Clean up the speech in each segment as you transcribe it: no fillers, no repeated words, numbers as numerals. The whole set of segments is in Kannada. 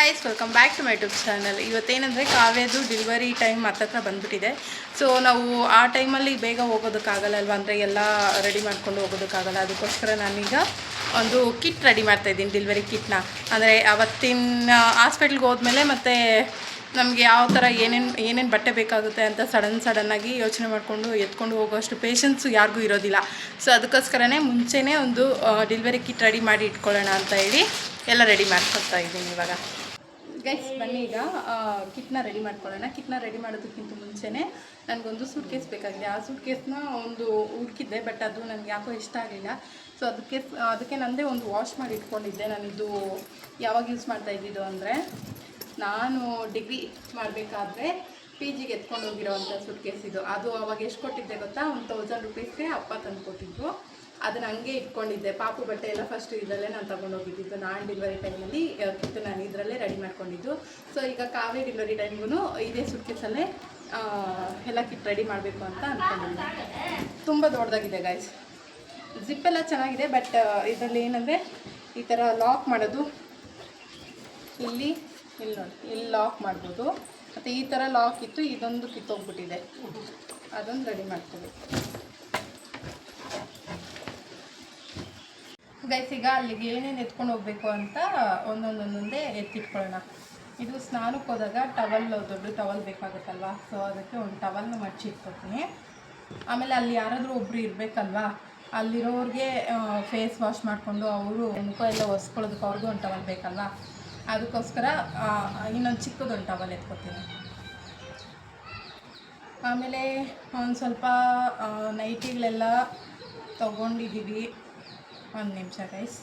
Guys, welcome back to my YouTube channel. ಇವತ್ತೇನೆಂದರೆ ಕಾವ್ಯದು ಡೆಲಿವರಿ ಟೈಮ್ ಹತ್ತತ್ರ ಬಂದುಬಿಟ್ಟಿದೆ. ಸೊ ನಾವು ಆ ಟೈಮಲ್ಲಿ ಬೇಗ ಹೋಗೋದಕ್ಕಾಗಲ್ಲ ಅಲ್ವಾ, ಅಂದರೆ ಎಲ್ಲ ರೆಡಿ ಮಾಡ್ಕೊಂಡು ಹೋಗೋದಕ್ಕಾಗಲ್ಲ. ಅದಕ್ಕೋಸ್ಕರ ನಾನೀಗ ಒಂದು ಕಿಟ್ ರೆಡಿ ಮಾಡ್ತಾಯಿದ್ದೀನಿ, ಡೆಲಿವರಿ ಕಿಟ್ನ. ಅಂದರೆ ಅವತ್ತಿನ ಹಾಸ್ಪಿಟ್ಲ್ಗೆ ಹೋದ್ಮೇಲೆ ಮತ್ತು ನಮಗೆ ಯಾವ ಥರ ಏನೇನು ಬಟ್ಟೆ ಬೇಕಾಗುತ್ತೆ ಅಂತ ಸಡನ್ನಾಗಿ ಯೋಚನೆ ಮಾಡಿಕೊಂಡು ಎತ್ಕೊಂಡು ಹೋಗೋಷ್ಟು ಪೇಷನ್ಸು ಯಾರಿಗೂ ಇರೋದಿಲ್ಲ. ಸೊ ಅದಕ್ಕೋಸ್ಕರನೇ ಮುಂಚೆನೇ ಒಂದು ಡೆಲಿವರಿ ಕಿಟ್ ರೆಡಿ ಮಾಡಿ ಇಟ್ಕೊಳ್ಳೋಣ ಅಂತ ಹೇಳಿ ಎಲ್ಲ ರೆಡಿ ಮಾಡ್ಕೊಳ್ತಾ ಇದ್ದೀನಿ ಇವಾಗ. ಗೈಸ್ ಬನ್ನಿ, ಈಗ ಕಿಟ್ನ ರೆಡಿ ಮಾಡ್ಕೊಳ್ಳೋಣ. ಕಿಟ್ನ ರೆಡಿ ಮಾಡೋದಕ್ಕಿಂತ ಮುಂಚೆನೇ ನನಗೊಂದು ಸೂಟ್ ಕೇಸ್ ಬೇಕಾಗಿದೆ. ಆ ಸೂಟ್ ಕೇಸ್ನ ಒಂದು ಹುಡುಕಿದ್ದೆ, ಬಟ್ ಅದು ನನಗೆ ಯಾಕೋ ಇಷ್ಟ ಆಗಲಿಲ್ಲ. ಸೊ ಅದಕ್ಕೆ ನನ್ನದೇ ಒಂದು ವಾಶ್ ಮಾಡಿ ಇಟ್ಕೊಂಡಿದ್ದೆ. ನಾನಿದು ಯಾವಾಗ ಯೂಸ್ ಮಾಡ್ತಾ ಇದ್ದಿದ್ದು ಅಂದರೆ, ನಾನು ಡಿಗ್ರಿ ಮಾಡಬೇಕಾದ್ರೆ ಪಿ ಜಿಗೆ ಎತ್ಕೊಂಡು ಹೋಗಿರೋವಂಥ ಸೂಟ್ ಕೇಸ್ ಇದು. ಅದು ಅವಾಗ ಎಷ್ಟು ಕೊಟ್ಟಿದ್ದೆ ಗೊತ್ತಾ? 1000 ರೂಪೀಸ್ಗೆ ಅಪ್ಪ ತಂದು ಕೊಟ್ಟಿದ್ದು. ಅದನ್ನು ಹಂಗೆ ಇಟ್ಕೊಂಡಿದ್ದೆ. ಪಾಪು ಬಟ್ಟೆ ಎಲ್ಲ ಫಸ್ಟು ಇದರಲ್ಲೇ ನಾನು ತೊಗೊಂಡೋಗಿದ್ದು. ನಾನು ಡೆಲಿವರಿ ಟೈಮಲ್ಲಿ ಕಿತ್ತು ನಾನು ಇದರಲ್ಲೇ ರೆಡಿ ಮಾಡ್ಕೊಂಡಿದ್ದು. ಸೊ ಈಗ ಕಾವ್ಯ ಡೆಲಿವರಿ ಟೈಮ್ಗೂ ಇದೇ ಸೂಟ್ ಕೇಸಲ್ಲೇ ಎಲ್ಲ ಕಿಟ್ ರೆಡಿ ಮಾಡಬೇಕು ಅಂತ ಅಂದ್ಕೊಂಡಿದ್ದೆ. ತುಂಬ ದೊಡ್ಡದಾಗಿದೆ ಗೈಸ್. ಜಿಪ್ಪೆಲ್ಲ ಚೆನ್ನಾಗಿದೆ, ಬಟ್ ಇದರಲ್ಲಿ ಏನಂದರೆ ಈ ಥರ ಲಾಕ್ ಮಾಡೋದು, ಇಲ್ಲಿ ನೋಡಿ, ಇಲ್ಲಿ ಲಾಕ್ ಮಾಡ್ಬೋದು. ಮತ್ತು ಈ ಥರ ಲಾಕ್ ಇತ್ತು, ಇದೊಂದು ಕಿತ್ತೋಗ್ಬಿಟ್ಟಿದೆ, ಅದೊಂದು ರೆಡಿ ಮಾಡ್ಕೋಬೇಕು ಗೈಸ್. ಈಗ ಅಲ್ಲಿಗೆ ಏನೇನು ಎತ್ಕೊಂಡು ಹೋಗಬೇಕು ಅಂತ ಒಂದೊಂದೇ ಎತ್ತಿಟ್ಕೊಳ್ಳೋಣ. ಇದು ಸ್ನಾನಕ್ಕೆ ಹೋದಾಗ ದೊಡ್ಡ ಟವಲ್ ಬೇಕಾಗುತ್ತಲ್ವ, ಸೊ ಅದಕ್ಕೆ ಒಂದು ಟವಲ್ನ ಮಡ್ಚಿಟ್ಕೊತೀನಿ. ಆಮೇಲೆ ಅಲ್ಲಿ ಯಾರಾದರೂ ಒಬ್ಬರು ಇರಬೇಕಲ್ವಾ, ಅಲ್ಲಿರೋರಿಗೆ ಫೇಸ್ ವಾಶ್ ಮಾಡಿಕೊಂಡು ಅವರು ಮುಖ ಎಲ್ಲ ಒರೆಸ್ಕೊಳ್ಳೋದಕ್ಕೆ ಅವ್ರಿಗೂ ಒಂದು ಟವಲ್ ಬೇಕಲ್ವ, ಅದಕ್ಕೋಸ್ಕರ ಇನ್ನೊಂದು ಚಿಕ್ಕದೊಂದು ಟವಲ್ ಎತ್ಕೊತೀನಿ. ಆಮೇಲೆ ಒಂದು ಸ್ವಲ್ಪ ನೈಟಿಗಳೆಲ್ಲ ತೊಗೊಂಡಿದ್ದೀವಿ. ಒಂದು ನಿಮಿಷ ಗೈಸ್.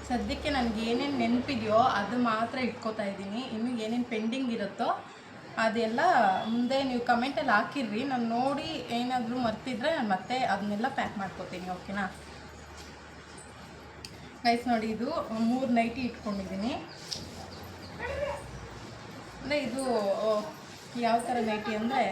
ಸದ್ಯಕ್ಕೆ ನನಗೆ ಏನೇನು ನೆನಪಿದೆಯೋ ಅದು ಮಾತ್ರ ಇಟ್ಕೋತಾ ಇದ್ದೀನಿ. ಇನ್ನು ಏನೇನು ಪೆಂಡಿಂಗ್ ಇರುತ್ತೋ ಅದೆಲ್ಲ ಮುಂದೆ ನೀವು ಕಮೆಂಟಲ್ಲಿ ಹಾಕಿರ್ರಿ. ನಾನು ನೋಡಿ ಏನಾದರೂ ಮರ್ತಿದ್ರೆ ನಾನು ಮತ್ತೆ ಅದನ್ನೆಲ್ಲ ಪ್ಯಾಕ್ ಮಾಡ್ಕೋತೀನಿ, ಓಕೆನಾ ಗೈಸ್? ನೋಡಿ, ಇದು 3 ನೈಟಿ ಇಟ್ಕೊಂಡಿದ್ದೀನಿ. ಅಂದರೆ ಇದು ಯಾವ ಥರ ನೈಟಿ ಅಂದರೆ,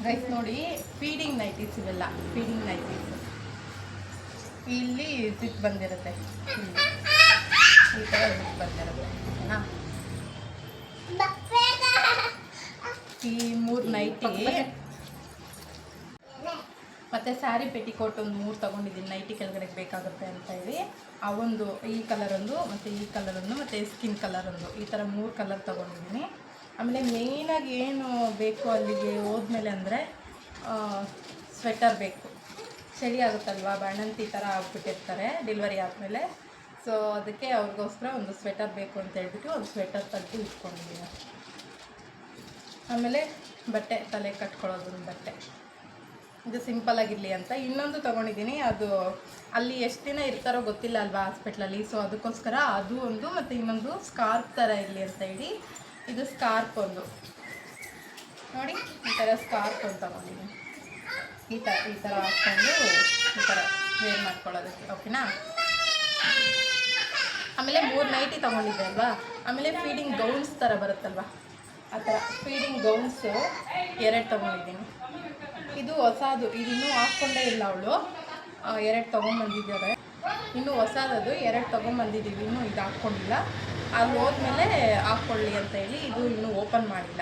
ಗೈಸ್ ನೋಡಿ, ಫೀಡಿಂಗ್ ನೈಟೀಸ್ ಇವೆಲ್ಲ. ಫೀಡಿಂಗ್ ನೈಟೀಸ್ ಇಲ್ಲಿ ಜಿಪ್ ಬಂದಿರುತ್ತೆ, ಈ ಥರ ಜಿಪ್ ಬಂದಿರುತ್ತೆ, ಓಕೆನಾ? ಈ 3 ನೈಟಿ ಮತ್ತು ಸ್ಯಾರಿ ಪೆಟಿಕೋಟ್ ಒಂದು 3 ತೊಗೊಂಡಿದ್ದೀನಿ, ನೈಟಿ ಕೆಳಗಡೆ ಬೇಕಾಗುತ್ತೆ ಅಂತ ಹೇಳಿ. ಅವೊಂದು, ಈ ಕಲರೊಂದು, ಮತ್ತು ಈ ಕಲರೊಂದು, ಮತ್ತು ಸ್ಕಿನ್ ಕಲರೊಂದು, ಈ ಥರ 3 ಕಲರ್ ತೊಗೊಂಡಿದ್ದೀನಿ. ಆಮೇಲೆ ಮೇಯ್ನಾಗಿ ಏನು ಬೇಕು ಅಲ್ಲಿಗೆ ಹೋದ್ಮೇಲೆ ಅಂದರೆ ಸ್ವೆಟರ್ ಬೇಕು. ಚಳಿ ಆಗುತ್ತಲ್ವ, ಬಾಣಂತಿ ಥರ ಆಗ್ಬಿಟ್ಟಿರ್ತಾರೆ ಡೆಲಿವರಿ ಆದಮೇಲೆ. ಸೊ ಅದಕ್ಕೆ ಅವ್ರಿಗೋಸ್ಕರ ಒಂದು ಸ್ವೆಟರ್ ಬೇಕು ಅಂತ ಹೇಳ್ಬಿಟ್ಟು ಒಂದು ಸ್ವೆಟರ್ ತೆಗೆದು ಇಟ್ಕೊಂಡಿದ್ದೀನಿ. ಆಮೇಲೆ ಬಟ್ಟೆ, ತಲೆ ಕಟ್ಕೊಳ್ಳೋದು ಬಟ್ಟೆ, ಇದು ಸಿಂಪಲ್ಲಾಗಿರಲಿ ಅಂತ. ಇನ್ನೊಂದು ತೊಗೊಂಡಿದ್ದೀನಿ, ಅದು ಅಲ್ಲಿ ಎಷ್ಟು ದಿನ ಇರ್ತಾರೋ ಗೊತ್ತಿಲ್ಲ ಅಲ್ವಾ ಹಾಸ್ಪಿಟ್ಲಲ್ಲಿ. ಸೊ ಅದಕ್ಕೋಸ್ಕರ ಅದು ಒಂದು, ಮತ್ತು ಇನ್ನೊಂದು ಸ್ಕಾರ್ಫ್ ಥರ ಇರಲಿ ಅಂತ ಹೇಳಿ ಇದು ಸ್ಕಾರ್ಫ್ ಒಂದು ನೋಡಿ, ಈ ಥರ ಸ್ಕಾರ್ಫ್ ಒಂದು ತೊಗೊಂಡಿದ್ದೀನಿ. ಈ ಥರ ಹಾಕ್ಕೊಂಡು ಈ ಥರ ವೇರ್ ಮಾಡ್ಕೊಳ್ಳೋದಕ್ಕೆ, ಓಕೆನಾ? ಆಮೇಲೆ 3 ನೈಟಿ ತೊಗೊಂಡಿದ್ದೆ ಅಲ್ವಾ. ಆಮೇಲೆ ಫೀಡಿಂಗ್ ಗೌನ್ಸ್ ಥರ ಬರುತ್ತಲ್ವ, ಆ ಥರ ಫೀಡಿಂಗ್ ಗೌನ್ಸು 2 ತೊಗೊಂಡಿದ್ದೀನಿ. ಇದು ಹೊಸದು, ಇದು ಇನ್ನೂ ಹಾಕ್ಕೊಂಡೇ ಇಲ್ಲ ಅವಳು. 2 ತೊಗೊಂಬಂದಿದ್ದಾರೆ, ಇನ್ನೂ ಹೊಸದದು 2 ತೊಗೊಂಬಂದಿದ್ದೀವಿ, ಇನ್ನೂ ಇದು ಹಾಕ್ಕೊಂಡಿಲ್ಲ. ಅಲ್ಲಿ ಹೋದ್ಮೇಲೆ ಹಾಕ್ಕೊಳ್ಳಿ ಅಂತ ಹೇಳಿ ಇದು ಇನ್ನೂ ಓಪನ್ ಮಾಡಿಲ್ಲ.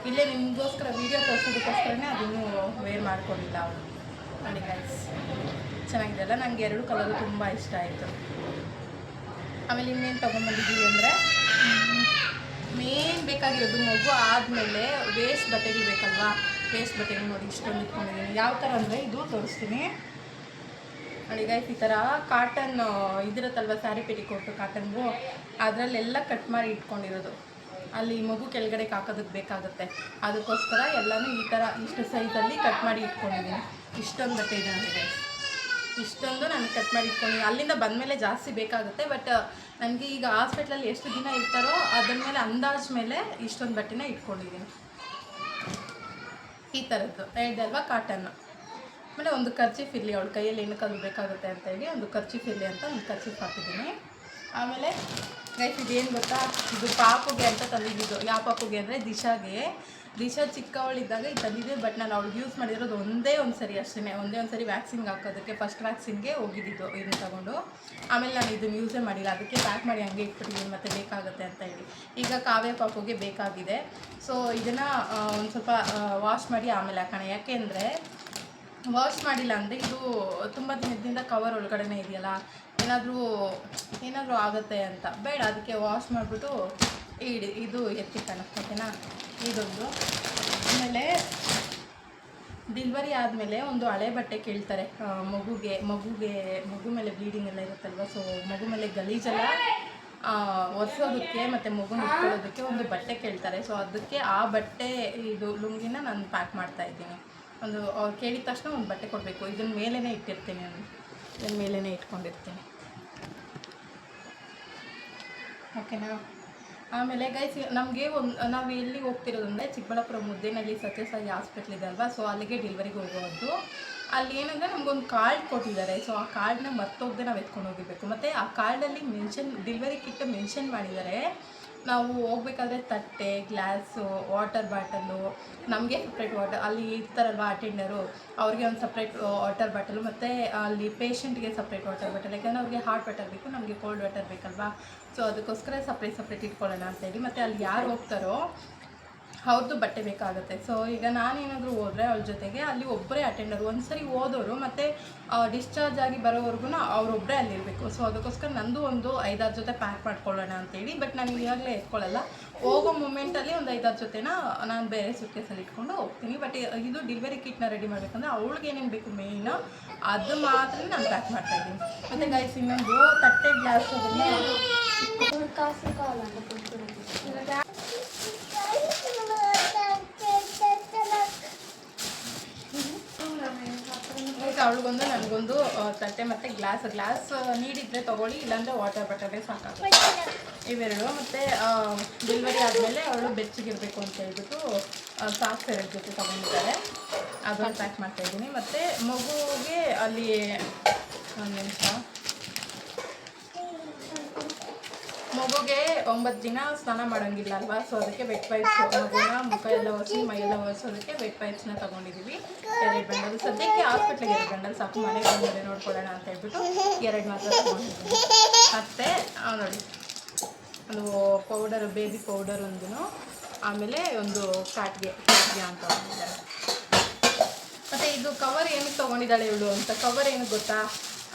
ಇಲ್ಲೇ ನಿಮಗೋಸ್ಕರ ವೀಡಿಯೋ ತೋರಿಸೋದಕ್ಕೋಸ್ಕರನೇ ಅದನ್ನು ವೇರ್ ಮಾಡ್ಕೊಂಡಿಲ್ಲ ಅವಳು. ನೋಡಿ ಗೈಸ್, ಚೆನ್ನಾಗಿದೆ ಅಲ್ಲ? ನನಗೆ 2 ಕಲರು ತುಂಬ ಇಷ್ಟ ಆಯಿತು. ಆಮೇಲೆ ಇನ್ನೇನು ತೊಗೊಂಬಂದಿದ್ದೀವಿ ಅಂದರೆ, ಮೇನ್ ಬೇಕಾಗಿರೋದು ಮಗು ಆದಮೇಲೆ ವೇಸ್ಟ್ ಬಟ್ಟೆಗಳು ಬೇಕಲ್ವಾ. ವೇಸ್ಟ್ ಬಟ್ಟೆಗಳು ನೋಡಿ ಇಷ್ಟೊಂದು ಇಟ್ಕೊಂಡಿದ್ದೀನಿ. ಯಾವ ಥರ ಅಂದರೆ, ಇದು ತೋರಿಸ್ತೀನಿ ನೋಡಿ ಗೈಸ್. ಈ ಥರ ಕಾಟನ್ ಇದಿರುತ್ತಲ್ವ, ಸ್ಯಾರಿ ಪೆಟಿಕೋಟು ಕಾಟನ್ಗೂ, ಅದರಲ್ಲೆಲ್ಲ ಕಟ್ ಮಾಡಿ ಇಟ್ಕೊಂಡಿರೋದು. ಅಲ್ಲಿ ಮಗು ಕೆಳಗಡೆ ಹಾಕೋದಕ್ಕೆ ಬೇಕಾಗುತ್ತೆ, ಅದಕ್ಕೋಸ್ಕರ ಎಲ್ಲನೂ ಈ ಥರ ಇಷ್ಟು ಸೈಜಲ್ಲಿ ಕಟ್ ಮಾಡಿ ಇಟ್ಕೊಂಡಿದ್ದೀನಿ. ಇಷ್ಟೊಂದು ಬಟ್ಟೆ ಇದೆ ನನಗೆ, ಇಷ್ಟೊಂದು ನಾನು ಕಟ್ ಮಾಡಿ ಇಟ್ಕೊಂಡಿದ್ದೀನಿ. ಅಲ್ಲಿಂದ ಬಂದಮೇಲೆ ಜಾಸ್ತಿ ಬೇಕಾಗುತ್ತೆ, ಬಟ್ ನನಗೆ ಈಗ ಹಾಸ್ಪಿಟ್ಲಲ್ಲಿ ಎಷ್ಟು ದಿನ ಇರ್ತಾರೋ ಅದ್ರ ಮೇಲೆ ಅಂದಾಜು ಮೇಲೆ ಇಷ್ಟೊಂದು ಬಟ್ಟೆನ ಇಟ್ಕೊಂಡಿದ್ದೀನಿ. ಈ ಥರದ್ದು ಹೇಳಿದೆ ಅಲ್ವಾ, ಕಾಟನ್ನು. ಆಮೇಲೆ ಒಂದು ಕರ್ಚೀಫ್ ಇರಲಿ, ಅವಳ ಕೈಯಲ್ಲಿ ಏನಕ್ಕಾದ್ರೂ ಬೇಕಾಗುತ್ತೆ ಅಂತ ಹೇಳಿ ಒಂದು ಕರ್ಚೀಫ್ ಇರಲಿ ಅಂತ ಒಂದು ಕರ್ಚೀಫ್ ಹಾಕಿದ್ದೀನಿ. ಆಮೇಲೆ ಗೈಸ್, ಇದೇನು ಗೊತ್ತಾ, ಇದು ಪಾಪುಗೆ ಅಂತ ತಂದಿದ್ದು. ಯಾವ ಪಾಪುಗೆ ಅಂದರೆ ದಿಶಾಗೆ. ದಿಶಾ ಚಿಕ್ಕವಳಿದ್ದಾಗ ಇದು ತಂದಿದ್ದೆ, ಬಟ್ ನಾನು ಅವ್ಳಿಗೆ ಯೂಸ್ ಮಾಡಿರೋದು ಒಂದೇ ಒಂದು ಸರಿ ವ್ಯಾಕ್ಸಿನ್ಗೆ ಹಾಕೋದಕ್ಕೆ. ಫಸ್ಟ್ ವ್ಯಾಕ್ಸಿನ್ಗೆ ಹೋಗಿದ್ದಿದ್ದು ಇದನ್ನು ತಗೊಂಡು. ಆಮೇಲೆ ನಾನು ಇದನ್ನು ಯೂಸೇ ಮಾಡಿಲ್ಲ, ಅದಕ್ಕೆ ಪ್ಯಾಕ್ ಮಾಡಿ ಹಂಗೆ ಇಟ್ಬಿಟ್ಟಿದ್ದೀನಿ ಮತ್ತೆ ಬೇಕಾಗುತ್ತೆ ಅಂತ ಹೇಳಿ. ಈಗ ಕಾವ್ಯ ಪಾಪುಗೆ ಬೇಕಾಗಿದೆ. ಸೊ ಇದನ್ನು ಒಂದು ಸ್ವಲ್ಪ ವಾಶ್ ಮಾಡಿ ಆಮೇಲೆ ಹಾಕೋಣ. ಯಾಕೆಂದರೆ ವಾಶ್ ಮಾಡಿಲ್ಲ ಅಂದರೆ ಇದು ತುಂಬ ದಿನದಿಂದ ಕವರ್ ಒಳಗಡೆ ಇದೆಯಲ್ಲ, ಏನಾದರೂ ಆಗುತ್ತೆ ಅಂತ ಬೇಡ. ಅದಕ್ಕೆ ವಾಶ್ ಮಾಡಿಬಿಟ್ಟು ಇದು ಎತ್ತಿಕ್ಕೋಣ, ಓಕೆನಾ. ಇದೊಂದು. ಆಮೇಲೆ ಡೆಲಿವರಿ ಆದಮೇಲೆ ಒಂದು ಹಳೆ ಬಟ್ಟೆ ಕೇಳ್ತಾರೆ ಮಗು ಮೇಲೆ ಬ್ಲೀಡಿಂಗ್ ಎಲ್ಲ ಇರುತ್ತಲ್ವ. ಸೊ ಮಗು ಮೇಲೆ ಗಲೀಜೆಲ್ಲ ಒರೆಸೋದಕ್ಕೆ ಮತ್ತು ಮಗುನ ಇಟ್ಕೊಳ್ಳೋದಕ್ಕೆ ಒಂದು ಬಟ್ಟೆ ಕೇಳ್ತಾರೆ. ಸೊ ಅದಕ್ಕೆ ಆ ಬಟ್ಟೆ ಇದು ಲುಂಗಿನ ನಾನು ಪ್ಯಾಕ್ ಮಾಡ್ತಾಯಿದ್ದೀನಿ. ಅವ್ರು ಕೇಳಿದ ತಕ್ಷಣ ಒಂದು ಬಟ್ಟೆ ಕೊಡಬೇಕು. ಇದನ್ನ ಮೇಲೇ ಇಟ್ಟಿರ್ತೀನಿ, ಇದನ್ನ ಮೇಲೇ ಇಟ್ಕೊಂಡಿರ್ತೀನಿ, ಓಕೆನಾ. ಆಮೇಲೆ ಗೈಸ್ ನಮಗೆ ನಾವು ಎಲ್ಲಿಗೆ ಹೋಗ್ತಿರೋದು ಅಂದರೆ ಚಿಕ್ಕಬಳ್ಳಾಪುರ ಮುದ್ದೇನಹಳ್ಳಿ ಸತ್ಯಸಾಯಿ ಹಾಸ್ಪಿಟ್ಲ್ ಇದೆ ಅಲ್ವಾ. ಸೊ ಅಲ್ಲಿಗೆ ಡೆಲಿವರಿಗೆ ಹೋಗೋದು. ಅಲ್ಲಿ ಏನಂದರೆ ನಮಗೊಂದು ಕಾರ್ಡ್ ಕೊಟ್ಟಿದ್ದಾರೆ. ಸೊ ಆ ಕಾರ್ಡನ್ನ ಮರ್ತೋಗದೆ ನಾವು ಎತ್ಕೊಂಡು ಹೋಗಿರಬೇಕು. ಮತ್ತು ಆ ಕಾರ್ಡಲ್ಲಿ ಡೆಲಿವರಿ ಕಿಟ್ ಮೆನ್ಷನ್ ಮಾಡಿದ್ದಾರೆ. ನಾವು ಹೋಗ್ಬೇಕಾದ್ರೆ ತಟ್ಟೆ, ಗ್ಲಾಸು, ವಾಟರ್ ಬಾಟಲು, ನಮಗೆ ಸಪ್ರೇಟ್ ವಾಟರ್, ಅಲ್ಲಿ ಇರ್ತಾರಲ್ವ ಅಟೆಂಡರು, ಅವ್ರಿಗೆ ಒಂದು ಸಪ್ರೇಟ್ ವಾಟರ್ ಬಾಟಲು, ಮತ್ತು ಅಲ್ಲಿ ಪೇಷಂಟ್ಗೆ ಸಪ್ರೇಟ್ ವಾಟರ್ ಬಾಟಲ್. ಯಾಕಂದರೆ ಅವ್ರಿಗೆ ಹಾಟ್ ವಾಟರ್ ಬೇಕು, ನಮಗೆ ಕೋಲ್ಡ್ ವಾಟರ್ ಬೇಕಲ್ವಾ. ಸೊ ಅದಕ್ಕೋಸ್ಕರ ಸಪ್ರೇಟ್ ಇಟ್ಕೊಳ್ಳೋಣ ಅಂತೇಳಿ. ಮತ್ತು ಅಲ್ಲಿ ಯಾರು ಹೋಗ್ತಾರೋ ಅವ್ರದ್ದು ಬಟ್ಟೆ ಬೇಕಾಗುತ್ತೆ. ಸೊ ಈಗ ನಾನೇನಾದರೂ ಹೋದರೆ ಅವಳ ಜೊತೆಗೆ ಅಲ್ಲಿ ಒಬ್ಬರೇ ಅಟೆಂಡರು, ಒಂದು ಸರಿ ಹೋದವರು ಮತ್ತು ಡಿಸ್ಚಾರ್ಜ್ ಆಗಿ ಬರೋವರೆಗೂ ಅವರೊಬ್ಬರೇ ಅಲ್ಲಿರಬೇಕು. ಸೊ ಅದಕ್ಕೋಸ್ಕರ ನಂದು ಒಂದು 5-6 ಜೊತೆ ಪ್ಯಾಕ್ ಮಾಡ್ಕೊಳ್ಳೋಣ ಅಂತೇಳಿ. ಬಟ್ ನಾನು ಈಗಾಗಲೇ ಎತ್ಕೊಳ್ಳಲ್ಲ, ಹೋಗೋ ಮೂಮೆಂಟಲ್ಲಿ ಒಂದು 5-6 ಜೊತೆನ ನಾನು ಬೇರೆ ಸುಟ್ಕೇಸಲ್ಲಿ ಇಟ್ಕೊಂಡು ಹೋಗ್ತೀನಿ. ಬಟ್ ಇದು ಡೆಲಿವರಿ ಕಿಟ್ನ ರೆಡಿ ಮಾಡಬೇಕಂದ್ರೆ ಅವಳಿಗೆ ಏನೇನು ಬೇಕು ಮೇಯ್ನು ಅದು ಮಾತ್ರ ನಾನು ಪ್ಯಾಕ್ ಮಾಡ್ತಾಯಿದ್ದೀನಿ. ಮತ್ತು ಗೈಸ್ ಇನ್ನೊಂದು ತಟ್ಟೆ, ಗ್ಲಾಸ್ ಅವಳಿಗೊಂದು ನನಗೊಂದು ತಟ್ಟೆ ಮತ್ತು ಗ್ಲಾಸ್ ನೀಡಿದ್ರೆ ತೊಗೊಳ್ಳಿ, ಇಲ್ಲಾಂದರೆ ವಾಟರ್ ಬಾಟಲೇ ಸಾಕಾಗುತ್ತೆ ಇವೆರಡು. ಮತ್ತು ಡೆಲಿವರಿ ಆದಮೇಲೆ ಅವಳು ಬೆಚ್ಚಗಿರಬೇಕು ಅಂತ ಹೇಳ್ಬಿಟ್ಟು ಸಾಕ್ಸ್ 2 ಜೊತೆ ತೊಗೊಂಡಿದ್ದಾರೆ, ಅದನ್ನು ಪ್ಯಾಕ್ ಮಾಡ್ತಾಯಿದ್ದೀನಿ. ಮತ್ತು ಮಗುಗೆ ಅಲ್ಲಿ ಒಂದು ನಿಮಿಷ, ಮಗುಗೆ 9 ದಿನ ಸ್ನಾನ ಮಾಡೋಂಗಿಲ್ಲ ಅಲ್ವಾ. ಸೊ ಅದಕ್ಕೆ ವೆಟ್ ಪೈಪ್ಸ್, ಮಗುನ ಮುಖ ಎಲ್ಲ ಒರೆಸಿ ಮೈಯೆಲ್ಲ ಒರೆಸೋದಕ್ಕೆ ವೆಟ್ ಪೈಪ್ಸ್ನ ತೊಗೊಂಡಿದ್ದೀವಿ 2 ಬಂಡಲ್. ಸದ್ಯಕ್ಕೆ ಹಾಸ್ಪಿಟ್ಲಿಗೆ 2 ಬಂಡಲ್ ಸಾಕು, ಮನೆಗೆ ಬಂದರೆ ನೋಡ್ಕೊಳ್ಳೋಣ ಅಂತ ಹೇಳ್ಬಿಟ್ಟು 2 ಮಾತ್ರ ತೊಗೊಂಡಿದ್ದೀವಿ. ಮತ್ತು ನೋಡಿ ಒಂದು ಪೌಡರ್, ಬೇಬಿ ಪೌಡರ್ ಒಂದು, ಆಮೇಲೆ ಒಂದು ಕ್ಯಾಟ್ಗೆ ಅಂತ ತೊಗೊಂಡಿದ್ದಾರೆ. ಮತ್ತು ಇದು ಕವರ್ ಏನಕ್ಕೆ ತೊಗೊಂಡಿದ್ದಾಳೆ ಇವಳು ಅಂತ, ಕವರ್ ಏನಕ್ಕೆ ಗೊತ್ತಾ,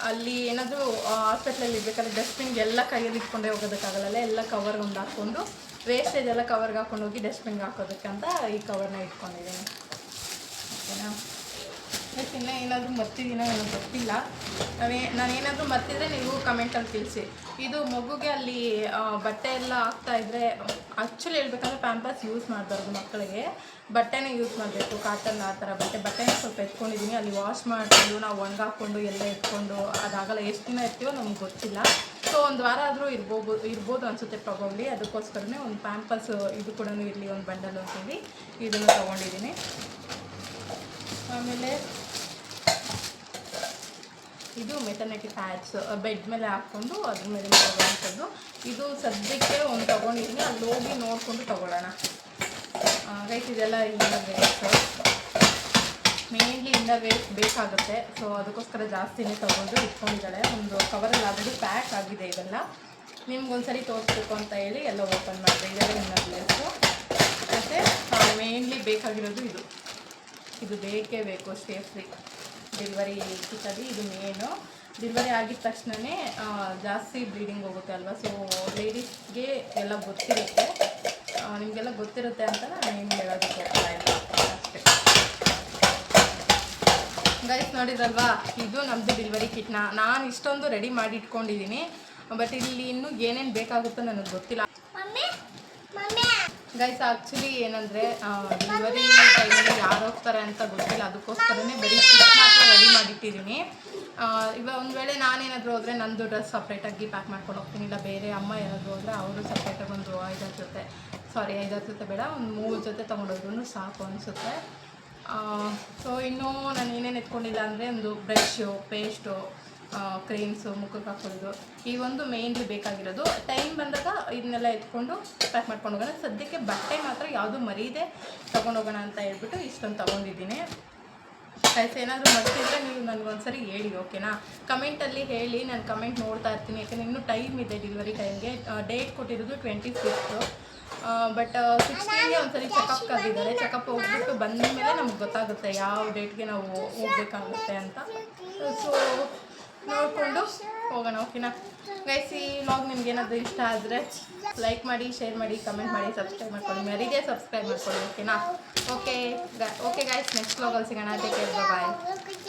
ಅಲ್ಲಿ ಏನಾದರೂ ಹಾಸ್ಪಿಟ್ಲಲ್ಲಿ ಇರಬೇಕಾದ್ರೆ ಡಸ್ಟ್ಬಿನ್ಗೆ ಎಲ್ಲ ಕೈಯಲ್ಲಿ ಇಟ್ಕೊಂಡೇ ಹೋಗೋದಕ್ಕಾಗಲ್ಲ, ಎಲ್ಲ ಕವರ್ ಒಂದು ಹಾಕ್ಕೊಂಡು ವೇಸ್ಟೇಜ್ ಎಲ್ಲ ಕವರ್ಗೆ ಹಾಕ್ಕೊಂಡು ಹೋಗಿ ಡಸ್ಟ್ಬಿನ್ಗೆ ಹಾಕೋದಕ್ಕೆ ಅಂತ ಈ ಕವರ್ನ ಇಟ್ಕೊಂಡಿದ್ದೀನಿ, ಓಕೆನಾ. ನೆಕ್ಸ್ಟ್ ಇನ್ನೂ ಏನಾದರೂ ಮರ್ತಿದ್ದೀನೋ ಏನೋ ಗೊತ್ತಿಲ್ಲ. ನಾನೇನಾದರೂ ಮರ್ತಿದ್ರೆ ನೀವು ಕಮೆಂಟಲ್ಲಿ ತಿಳಿಸಿ. ಇದು ಮಗುಗೆ ಅಲ್ಲಿ ಬಟ್ಟೆ ಎಲ್ಲ ಹಾಕ್ತಾಯಿದ್ರೆ ಆ್ಯಕ್ಚುಲಿ ಹೇಳ್ಬೇಕಂದ್ರೆ ಪ್ಯಾಂಪರ್ಸ್ ಯೂಸ್ ಮಾಡಬಾರ್ದು ಮಕ್ಕಳಿಗೆ, ಬಟ್ಟೆನೇ ಯೂಸ್ ಮಾಡಬೇಕು, ಕಾಟನ್ ಆ ಥರ ಬಟ್ಟೆನೇ ಸ್ವಲ್ಪ ಎತ್ಕೊಂಡಿದ್ದೀನಿ. ಅಲ್ಲಿ ವಾಶ್ ಮಾಡಿಕೊಂಡು ನಾವು ಒಣಗಾಕೊಂಡು ಎಲ್ಲ ಎತ್ಕೊಂಡು ಅದಾಗಲ್ಲ, ಎಷ್ಟು ದಿನ ಇರ್ತೀವೋ ನಮ್ಗೆ ಗೊತ್ತಿಲ್ಲ. ಸೊ 1 ವಾರ ಆದರೂ ಇರ್ಬೋದು ಅನಿಸುತ್ತೆ ಪ್ರಾಬಬ್ಲಿ. ಅದಕ್ಕೋಸ್ಕರನೇ ಒಂದು ಪ್ಯಾಂಪರ್ಸ್ ಇದು ಕೂಡ ಇರಲಿ ಒಂದು ಬಂಡಲ್ ಅಂತೇಳಿ ಇದನ್ನು ತೊಗೊಂಡಿದ್ದೀನಿ. ಆಮೇಲೆ ಇದು ಮೆಟರ್ನಿಟಿ ಪ್ಯಾಡ್ಸ್ ಬೆಡ್ ಮೇಲೆ ಹಾಕ್ಕೊಂಡು ಅದ್ರ ಮೇಲೆ ತೊಗೊಳ್ಳೋಂಥದ್ದು. ಇದು ಸದ್ಯಕ್ಕೆ ಒಂದು ತೊಗೊಂಡಿದ್ದೀನಿ, ಅಲ್ಲಿ ಹೋಗಿ ನೋಡಿಕೊಂಡು ತೊಗೊಳ್ಳೋಣ. ಗೈಸ್ ಇದೆಲ್ಲ inner waste, mainly inner waste ಬೇಕಾಗುತ್ತೆ. ಸೊ ಅದಕ್ಕೋಸ್ಕರ ಜಾಸ್ತಿನೇ ತೊಗೊಂಡು ಇಟ್ಕೊಂಡಿದ್ದಾಳೆ. ಒಂದು ಕವರಲ್ಲಿ ಆಲ್ರೆಡಿ ಪ್ಯಾಕ್ ಆಗಿದೆ ಇದೆಲ್ಲ. ನಿಮ್ಗೊಂದ್ಸರಿ ತೋರಿಸ್ಬೇಕು ಅಂತ ಹೇಳಿ ಎಲ್ಲ ಓಪನ್ ಮಾಡಿದೆ. ಇದೆಲ್ಲ ಇನ್ನರ್ ವೇಸ್ಟು. ಮತ್ತು ಮೇನ್ಲಿ ಬೇಕಾಗಿರೋದು ಇದು ಬೇಕೇ ಬೇಕು, ಸೇಫ್ರಿ ಡೆಲಿವರಿ ಕಿಟ್ಟಲ್ಲಿ ಇದು ಮೇನು. ಡೆಲಿವರಿ ಆಗಿದ ತಕ್ಷಣವೇ ಜಾಸ್ತಿ ಬ್ಲೀಡಿಂಗ್ ಹೋಗುತ್ತೆ ಅಲ್ವಾ. ಸೊ ಲೇಡೀಸ್ಗೆ ಎಲ್ಲ ಗೊತ್ತಿರುತ್ತೆ, ನಿಮಗೆಲ್ಲ ಗೊತ್ತಿರುತ್ತೆ ಅಂತ ನಾನು ಏನು ಹೇಳೋದಕ್ಕೆ ಹೋಗ್ತಾ ಇಲ್ಲ ಅಷ್ಟೇ. ಗೈಸ್ ನೋಡಿದ್ರಲ್ವಾ, ಇದು ನಮ್ಮದು ಡೆಲಿವರಿ ಕಿಟ್ನ ನಾನು ಇಷ್ಟೊಂದು ರೆಡಿ ಮಾಡಿ ಇಟ್ಕೊಂಡಿದ್ದೀನಿ. ಬಟ್ ಇಲ್ಲಿ ಇನ್ನೂ ಏನೇನು ಬೇಕಾಗುತ್ತೋ ನನಗೆ ಗೊತ್ತಿಲ್ಲ ಗೈಸ್. ಆ್ಯಕ್ಚುಲಿ ಏನಂದರೆ ಡೆಲಿವರಿ ಟೈಮಲ್ಲಿ ಯಾರು ಹೋಗ್ತಾರೆ ಅಂತ ಗೊತ್ತಿಲ್ಲ, ಅದಕ್ಕೋಸ್ಕರನೇ ಬರೀ ಕಿಟ್ ಮಾತ್ರ ರೆಡಿ ಮಾಡಿಟ್ಟಿದ್ದೀನಿ. ಇವಾಗ ಒಂದು ವೇಳೆ ನಾನೇನಾದರೂ ಹೋದರೆ ನಂದು ಡ್ರೆಸ್ ಸಪ್ರೇಟಾಗಿ ಪ್ಯಾಕ್ ಮಾಡ್ಕೊಂಡು ಹೋಗ್ತೀನಿ, ಇಲ್ಲ ಬೇರೆ ಅಮ್ಮ ಏನಾದರೂ ಹೋದರೆ ಅವರು ಸಪ್ರೇಟಾಗಿ ಒಂದು 5-6 ಜೊತೆ ಬೇಡ, ಒಂದು 3 ಜೊತೆ ತೊಗೊಂಡೋದ್ರೂ ಸಾಕು ಅನಿಸುತ್ತೆ. ಸೊ ಇನ್ನೂ ನಾನು ಏನೇನು ಎತ್ಕೊಂಡಿಲ್ಲ ಅಂದರೆ ಒಂದು ಬ್ರಷು, ಪೇಸ್ಟು, ಕ್ರೀಮ್ಸು ಮುಖಕ್ಕೆ ಹಾಕೊಳ್ಳೋದು ಈ ಒಂದು ಮೇಯ್ನ್ಲಿ ಬೇಕಾಗಿರೋದು. ಟೈಮ್ ಬಂದಾಗ ಇದನ್ನೆಲ್ಲ ಎತ್ಕೊಂಡು ಪ್ಯಾಕ್ ಮಾಡ್ಕೊಂಡು ಹೋಗೋಣ. ಸದ್ಯಕ್ಕೆ ಬಟ್ಟೆ ಮಾತ್ರ ಯಾವುದು ಮರೀದೆ ತೊಗೊಂಡೋಗೋಣ ಅಂತ ಹೇಳ್ಬಿಟ್ಟು ಇಷ್ಟೊಂದು ತೊಗೊಂಡಿದ್ದೀನಿ. ಗೈಸ್ ಏನಾದರೂ ಮರ್ತಿದ್ರೆ ನೀವು ನನಗೊಂದ್ಸರಿ ಹೇಳಿ, ಓಕೆನಾ? ಕಮೆಂಟಲ್ಲಿ ಹೇಳಿ, ನಾನು ಕಮೆಂಟ್ ನೋಡ್ತಾ ಇರ್ತೀನಿ. ಯಾಕಂದರೆ ಇನ್ನೂ ಟೈಮ್ ಇದೆ ಡೆಲಿವರಿ ಟೈಮ್ಗೆ. ಡೇಟ್ ಕೊಟ್ಟಿರೋದು 25th, ಬಟ್ 16ಗೆ ಒಂದ್ಸರಿ ಚೆಕಪ್ ಕರೆದಿದ್ದಾರೆ. ಚೆಕಪ್ ಹೋಗ್ಬಿಟ್ಟು ಬಂದ ಮೇಲೆ ನಮ್ಗೆ ಗೊತ್ತಾಗುತ್ತೆ ಯಾವ ಡೇಟ್ಗೆ ನಾವು ಹೋಗ್ಬೇಕಾಗುತ್ತೆ ಅಂತ. ಸೊ ನೋಡಿಕೊಂಡು ಹೋಗೋಣ, ಓಕೆನಾ ಗೈಸ್? ಈ ವ್ಲಾಗ್ ನಿಮ್ಗೆ ಏನಾದರೂ ಇಷ್ಟ ಆದರೆ ಲೈಕ್ ಮಾಡಿ, ಶೇರ್ ಮಾಡಿ, ಕಮೆಂಟ್ ಮಾಡಿ, ಸಬ್ಸ್ಕ್ರೈಬ್ ಮಾಡ್ಕೊಳ್ಳಿ. ಮರೀದೇ ಸಬ್ಸ್ಕ್ರೈಬ್ ಮಾಡ್ಕೊಳ್ಳಿ, ಓಕೆನಾ? ಓಕೆ ಗೈಸ್, ನೆಕ್ಸ್ಟ್ ವ್ಲಾಗಲ್ಲಿ ಸಿಗೋಣ. ಟೇಕ್ ಕೇರ್, ಬಾಯ್.